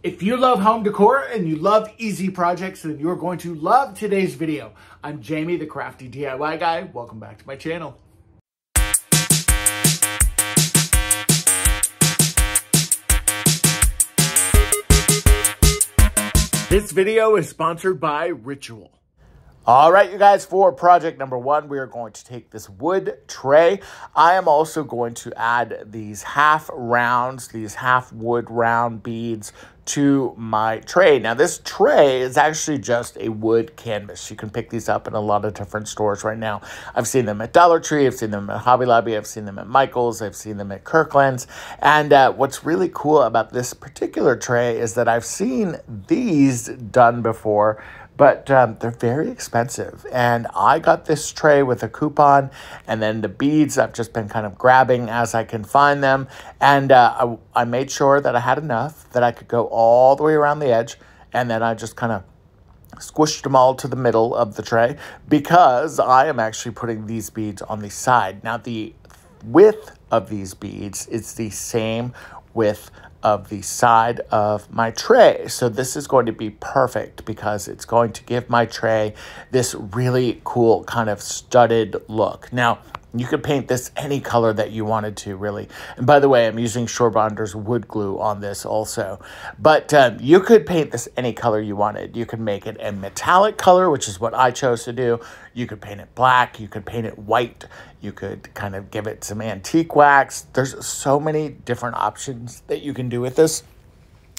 If you love home decor and you love easy projects, then you're going to love today's video. I'm Jamie, the crafty DIY guy. Welcome back to my channel. This video is sponsored by Ritual. All right, you guys, for project number one, we are going to take this wood tray. I am also going to add these half rounds, these half wood round beads to my tray. Now, this tray is actually just a wood canvas. You can pick these up in a lot of different stores right now. I've seen them at Dollar Tree. I've seen them at Hobby Lobby. I've seen them at Michael's. I've seen them at Kirkland's. And what's really cool about this particular tray is that I've seen these done before, but they're very expensive. And I got this tray with a coupon, and then the beads I've just been kind of grabbing as I can find them. And I made sure that I had enough that I could go all the way around the edge, and then I just kind of squished them all to the middle of the tray because I am actually putting these beads on the side. Now, the width of these beads is the same width of the side of my tray. So this is going to be perfect because it's going to give my tray this really cool kind of studded look. Now, you could paint this any color that you wanted to, really. And by the way, I'm using Shore Bonders wood glue on this also. But you could paint this any color you wanted. You could make it a metallic color, which is what I chose to do. You could paint it black. You could paint it white. You could kind of give it some antique wax. There's so many different options that you can do with this.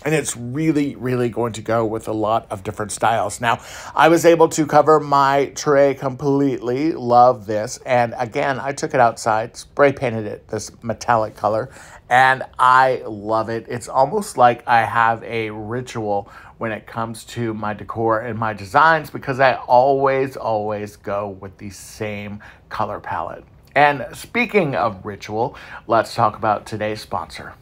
And it's really, really going to go with a lot of different styles. Now, I was able to cover my tray completely. Love this. And again, I took it outside, spray painted it this metallic color, and I love it. It's almost like I have a ritual when it comes to my decor and my designs because I always go with the same color palette. And speaking of ritual, let's talk about today's sponsor.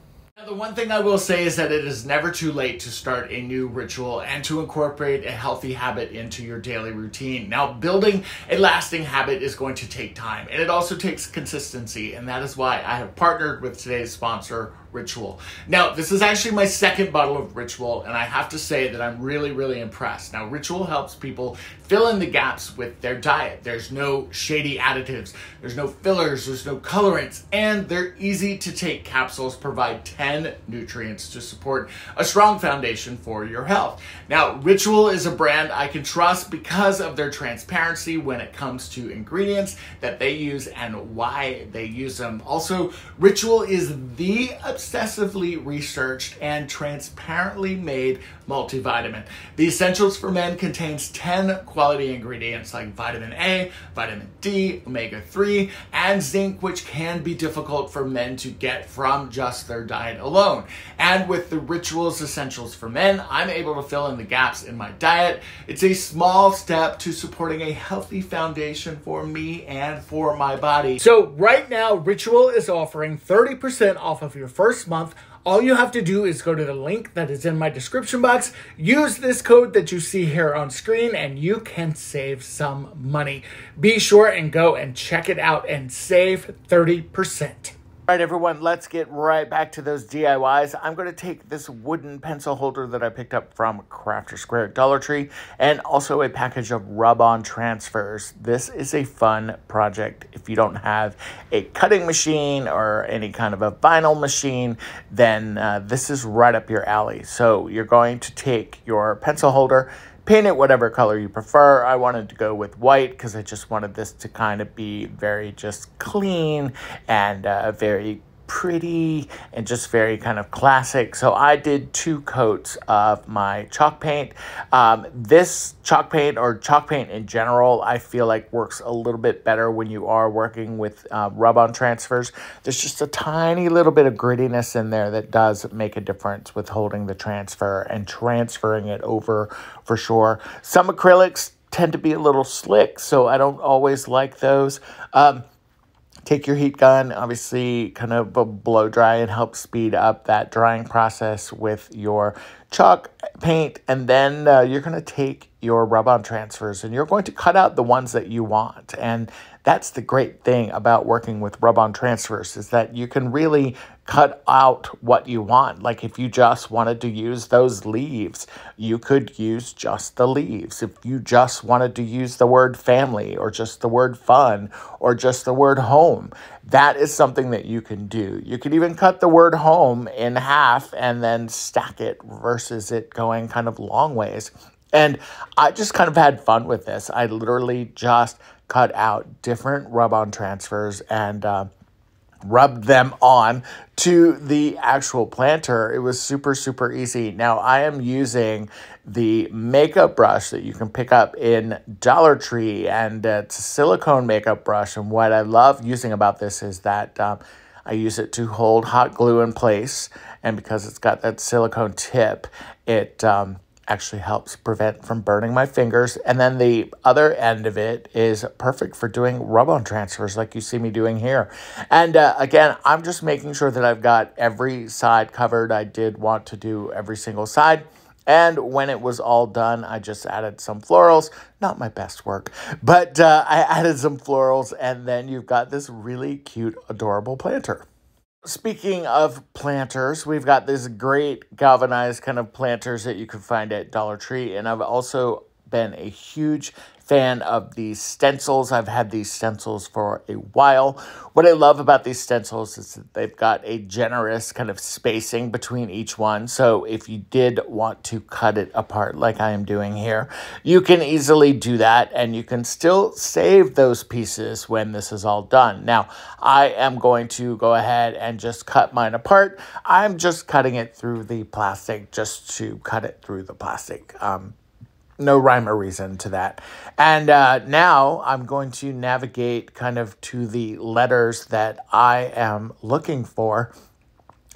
The one thing I will say is that it is never too late to start a new ritual and to incorporate a healthy habit into your daily routine. Now, building a lasting habit is going to take time, and it also takes consistency, and that is why I have partnered with today's sponsor, Ritual. Now, this is actually my second bottle of Ritual, and I have to say that I'm really impressed. Now, Ritual helps people fill in the gaps with their diet. There's no shady additives, there's no fillers, there's no colorants, and their easy to take capsules provide 10 nutrients to support a strong foundation for your health. Now, Ritual is a brand I can trust because of their transparency when it comes to ingredients that they use and why they use them. Also, Ritual is the obsessively researched and transparently made multivitamin. The Essentials for Men contains 10 quality ingredients like vitamin A, vitamin D, omega-3, and zinc, which can be difficult for men to get from just their diet alone. And with the Rituals Essentials for Men, I'm able to fill in the gaps in my diet. It's a small step to supporting a healthy foundation for me and for my body. So right now, Ritual is offering 30% off of your first month. All you have to do is go to the link that is in my description box, use this code that you see here on screen, and you can save some money. Be sure and go and check it out and save 30%. All right, everyone, let's get right back to those DIYs. I'm going to take this wooden pencil holder that I picked up from Crafter Square at Dollar Tree and also a package of rub-on transfers. This is a fun project. If you don't have a cutting machine or any kind of a vinyl machine, then this is right up your alley. So you're going to take your pencil holder, paint it whatever color you prefer. I wanted to go with white because I just wanted this to kind of be very just clean and very pretty and just very kind of classic. So I did 2 coats of my chalk paint. This chalk paint, or chalk paint in general, I feel like works a little bit better when you are working with rub-on transfers. There's just a tiny little bit of grittiness in there that does make a difference with holding the transfer and transferring it over for sure. Some acrylics tend to be a little slick, so I don't always like those. Take your heat gun, obviously kind of blow dry and help speed up that drying process with your chalk paint. And then you're going to take your rub-on transfers, and you're going to cut out the ones that you want. And that's the great thing about working with rub-on transfers, is that you can really cut out what you want. Like if you just wanted to use those leaves, you could use just the leaves. If you just wanted to use the word family, or just the word fun, or just the word home, that is something that you can do. You could even cut the word home in half and then stack it versus it going kind of long ways. And I just kind of had fun with this. I literally just cut out different rub-on transfers and rubbed them on to the actual planter. It was super, super easy. Now, I am using the makeup brush that you can pick up in Dollar Tree, and it's a silicone makeup brush. And what I love using about this is that I use it to hold hot glue in place. And because it's got that silicone tip, it actually helps prevent from burning my fingers. And then the other end of it is perfect for doing rub-on transfers like you see me doing here. And again, I'm just making sure that I've got every side covered. I did want to do every single side. And when it was all done, I just added some florals. Not my best work, but I added some florals, and then you've got this really cute, adorable planter. Speaking of planters, we've got this great galvanized kind of planters that you can find at Dollar Tree. And I've also been a huge fan of these stencils. I've had these stencils for a while. What I love about these stencils is that they've got a generous kind of spacing between each one. So if you did want to cut it apart like I am doing here, you can easily do that, and you can still save those pieces when this is all done. Now, I am going to go ahead and just cut mine apart. I'm just cutting it through the plastic just to cut it through the plastic. No rhyme or reason to that. And now I'm going to navigate kind of to the letters that I am looking for.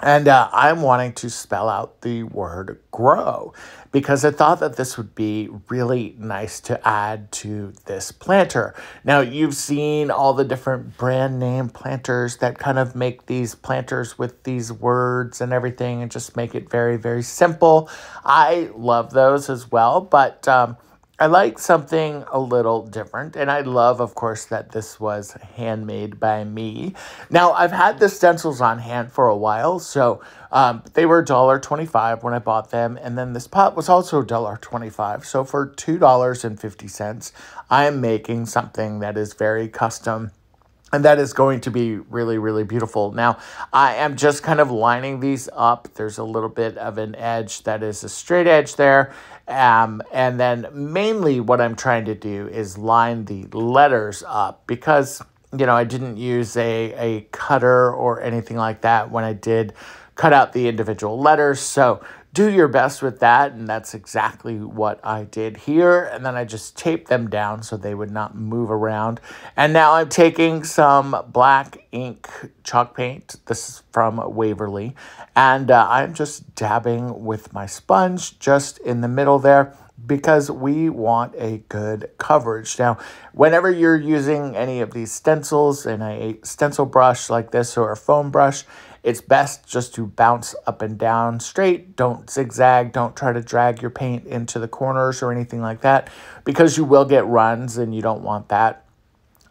And I'm wanting to spell out the word grow, because I thought that this would be really nice to add to this planter. Now, you've seen all the different brand name planters that kind of make these planters with these words and everything and just make it very, very simple. I love those as well, but I like something a little different, and I love, of course, that this was handmade by me. Now, I've had the stencils on hand for a while, so they were $1.25 when I bought them, and then this pot was also $1.25. So for $2.50, I am making something that is very custom, and that is going to be really, really beautiful. Now, I am just kind of lining these up. There's a little bit of an edge that is a straight edge there. And then mainly what I'm trying to do is line the letters up, because, you know, I didn't use a cutter or anything like that when I did cut out the individual letters. So do your best with that, and that's exactly what I did here. And then I just taped them down so they would not move around. And now I'm taking some black ink chalk paint. This is from Waverly. And I'm just dabbing with my sponge just in the middle there, because we want a good coverage. Now, whenever you're using any of these stencils in a stencil brush like this or a foam brush, it's best just to bounce up and down straight. Don't zigzag. Don't try to drag your paint into the corners or anything like that, because you will get runs and you don't want that.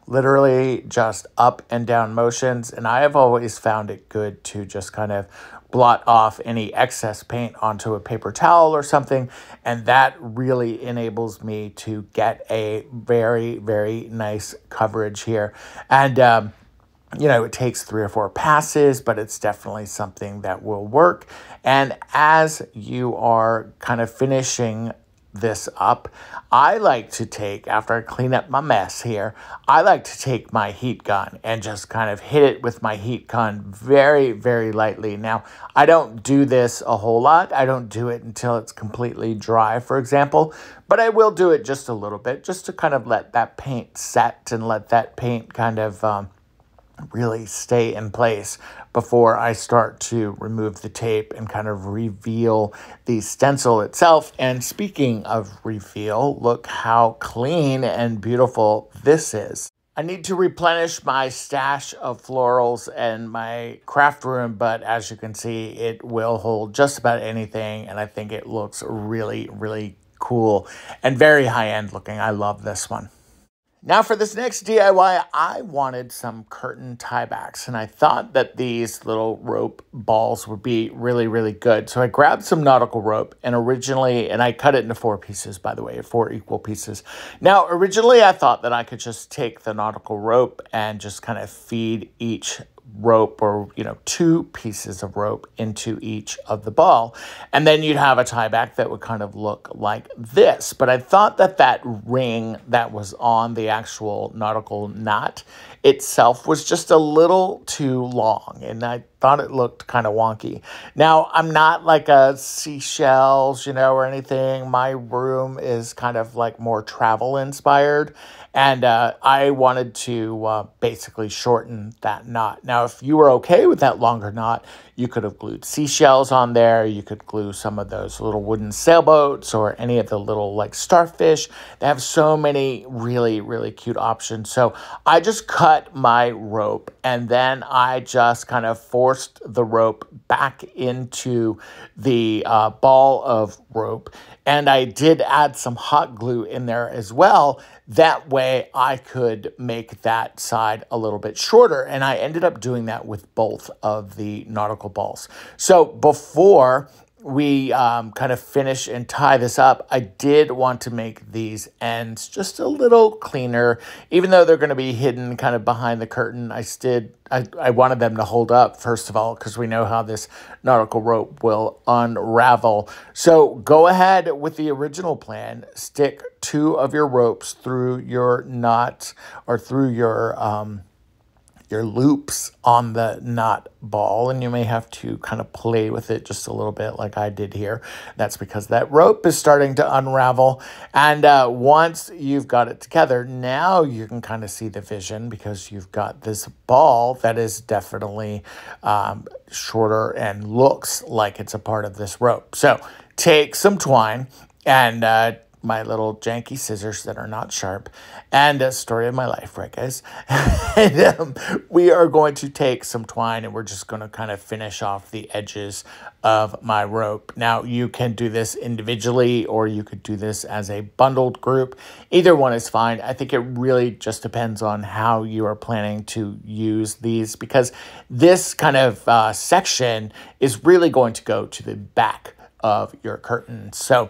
Literally just up and down motions. And I have always found it good to just kind of blot off any excess paint onto a paper towel or something. And that really enables me to get a very, very nice coverage here. And, you know, it takes 3 or 4 passes, but it's definitely something that will work. And as you are kind of finishing this up, I like to take, after I clean up my mess here, I like to take my heat gun and just kind of hit it with my heat gun very, very lightly. Now, I don't do this a whole lot. I don't do it until it's completely dry, for example, but I will do it just a little bit, just to kind of let that paint set and let that paint kind of really stay in place before I start to remove the tape and kind of reveal the stencil itself. And speaking of reveal, look how clean and beautiful this is. I need to replenish my stash of florals and my craft room, but as you can see, it will hold just about anything, and I think it looks really, really cool and very high-end looking. I love this one. Now for this next DIY, I wanted some curtain tiebacks, and I thought that these little rope balls would be really, really good. So I grabbed some nautical rope, and I cut it into 4 pieces, by the way, 4 equal pieces. Now, originally I thought that I could just take the nautical rope and just kind of feed each rope, or 2 pieces of rope into each of the ball, and then you'd have a tieback that would kind of look like this. But I thought that that ring that was on the actual nautical knot itself was just a little too long, and I thought it looked kind of wonky. Now, I'm not like a seashells, or anything. My room is kind of like more travel inspired, and I wanted to basically shorten that knot. Now, if you were okay with that longer knot, you could have glued seashells on there. You could glue some of those little wooden sailboats or any of the little like starfish. They have so many really, really cute options. So I just cut my rope, and then I just kind of forced the rope back into the ball of rope. And I did add some hot glue in there as well. That way I could make that side a little bit shorter. And I ended up doing that with both of the nautical balls. So before we kind of finish and tie this up, I did want to make these ends just a little cleaner. Even though they're going to be hidden kind of behind the curtain, I wanted them to hold up, first of all, because we know how this nautical rope will unravel. So go ahead with the original plan. Stick 2 of your ropes through your knot, or through your loops on the knot ball, and you may have to kind of play with it just a little bit like I did here. That's because that rope is starting to unravel. And once you've got it together, now you can kind of see the vision, because you've got this ball that is definitely shorter and looks like it's a part of this rope. So take some twine and my little janky scissors that are not sharp, and a story of my life, right, guys? And we are going to take some twine, and we're just going to kind of finish off the edges of my rope. Now, you can do this individually, or you could do this as a bundled group. Either one is fine. I think it really just depends on how you are planning to use these, because this kind of section is really going to go to the back of your curtain. So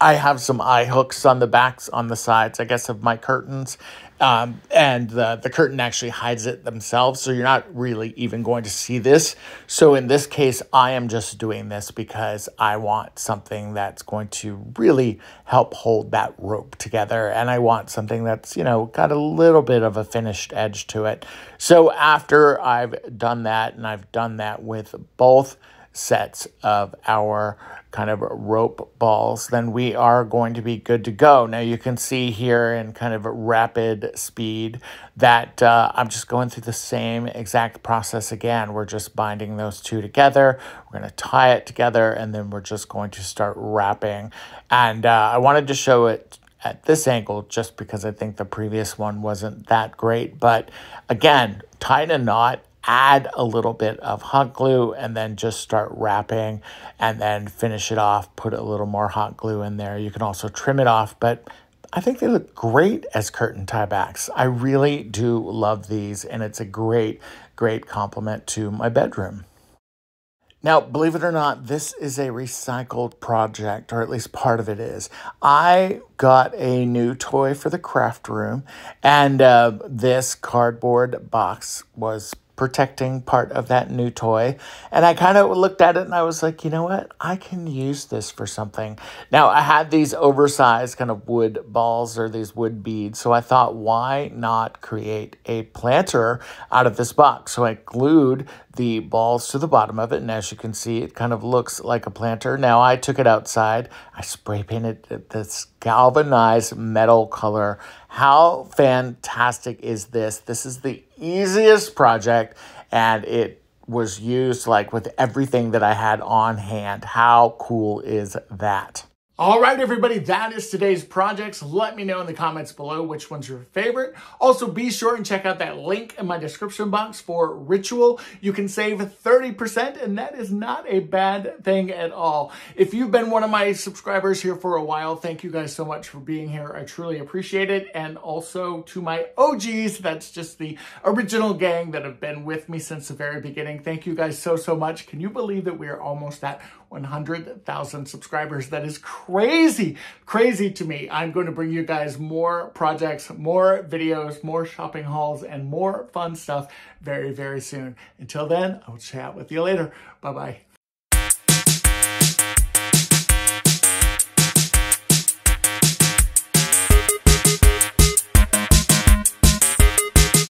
I have some eye hooks on the backs, on the sides, I guess, of my curtains. And the curtain actually hides it themselves, so you're not really even going to see this. So in this case, I am just doing this because I want something that's going to really help hold that rope together. And I want something that's, got a little bit of a finished edge to it. So after I've done that, and I've done that with both sets of our kind of rope balls, then we are going to be good to go. Now you can see here in kind of rapid speed that I'm just going through the same exact process again. We're just binding those 2 together. We're going to tie it together, and then we're just going to start wrapping. And I wanted to show it at this angle just because I think the previous one wasn't that great. But again, tie a knot, add a little bit of hot glue, and then just start wrapping, and then finish it off, put a little more hot glue in there. You can also trim it off, but I think they look great as curtain tiebacks. I really do love these, and it's a great, great compliment to my bedroom. Now, believe it or not, this is a recycled project, or at least part of it is. I got a new toy for the craft room, and this cardboard box was protecting part of that new toy. And I kind of looked at it and I was like, you know what? I can use this for something. Now, I had these oversized kind of wood balls, or these wood beads. So I thought, why not create a planter out of this box? So I glued the balls to the bottom of it. And as you can see, it kind of looks like a planter. Now, I took it outside. I spray painted this galvanized metal color. How fantastic is this? This is the easiest project, and it was used like with everything that I had on hand. How cool is that? All right, everybody, that is today's projects. Let me know in the comments below which one's your favorite. Also, be sure and check out that link in my description box for Ritual. You can save 30%, and that is not a bad thing at all. If you've been one of my subscribers here for a while, thank you guys so much for being here. I truly appreciate it. And also to my OGs, that's just the original gang that have been with me since the very beginning. Thank you guys so much. Can you believe that we are almost at 100,000 subscribers? That is crazy to me. I'm going to bring you guys more projects, more videos, more shopping hauls, and more fun stuff very soon. Until then, I will chat with you later. Bye-bye.